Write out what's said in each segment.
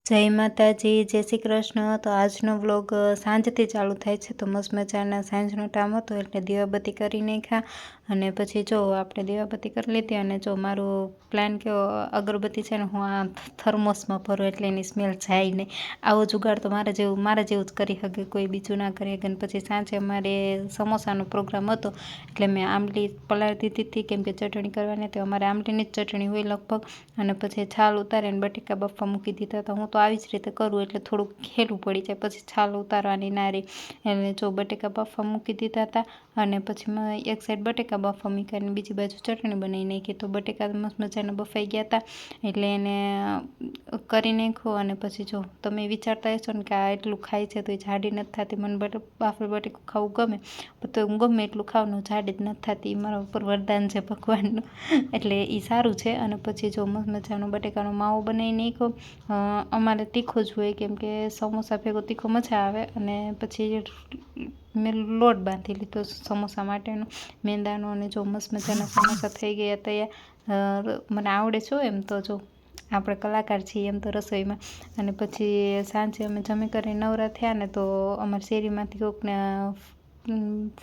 જય માતાજી, જય શ્રી કૃષ્ણ। તો આજનો વ્લોગ સાંજથી ચાલુ થાય છે। તો મસ્ત મજાના સાંજનો ટાઈમ હતો એટલે દીવાબત્તી કરી નાખ્યા અને પછી જો આપણે દીવાબત્તી કરી લીધી અને જો મારો પ્લાન કેવો, અગરબત્તી છે ને હું આ થર્મોસમાં ભરું એટલે એની સ્મેલ જાય નહીં। આવો જુગાડ તો મારા જેવું જ કરી શકે, કોઈ બીજું ના કરી શકે। અને પછી સાંજે અમારે સમોસાનો પ્રોગ્રામ હતો એટલે મેં આંબલી પલાળી દીધી હતી, કેમ કે ચટણી કરવાની હતી। અમારે આંબલીની જ ચટણી હોય લગભગ। અને પછી છાલ ઉતારીને બટેકા બફવા મૂકી દીધા હતા। હું તો આવી જ રીતે કરું એટલે થોડુંક ખેલું પડી જાય, પછી છાલ ઉતારવાની ના રહી। એટલે જો બટેકા બફવા મૂકી દીધા હતા અને પછી મેં એક સાઈડ બટેકા બફવા મૂક્યા અને બીજી બાજુ ચટણી બનાવી નાખી। તો બટેકા મસ્ત મજાના બફાઈ ગયા હતા એટલે એને કરી નાખ્યો। અને પછી જો તમે વિચારતા હશો ને કે આ એટલું ખાય છે તો એ જાડી નથી થતી। મને બાફેલું બટેકું ખાવું ગમે, તો હું ગમે એટલું ખાવાનું જાડી જ નથી થતી। મારા ઉપર વરદાન છે ભગવાનનું, એટલે એ સારું છે। અને પછી જો મસ્ત મજાનો બટેકાનો માવો બનાવી નાખ્યો। અમારે તીખો જ હોય કેમ કે સમોસા ભેગો તીખો મજા આવે। અને પછી મેં લોટ બાંધી લીધો સમોસા માટેનો મેંદાનો, અને જો મસ્ત મજાના સમોસા થઈ ગયા તૈયાર। મને આવડે છો એમ તો, જો આપણે કલાકાર છીએ એમ તો રસોઈમાં। અને પછી સાંજે અમે જમી કરી નવરા થયા ને તો અમારી શેરીમાંથી કોઈકને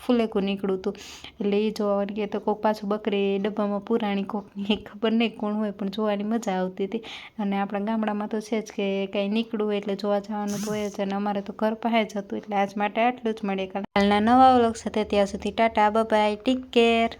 ફૂલેકું નીકળ્યું હતું એટલે એ જોવા ગયા તો કોઈક પાછું બકરી ડબ્બામાં પુરાણી, કોઈકની ખબર નહીં કોણ હોય પણ જોવાની મજા આવતી હતી। અને આપણા ગામડામાં તો છે જ કે કંઈ નીકળવું હોય એટલે જોવા જવાનું તો હોય જ। અને અમારે તો ઘર પાસે જ હતું એટલે આજ માટે આટલું જ। મળીએ કાલના નવા વ્લોગ સાથે, ત્યાં સુધી Tata bye bye, take care.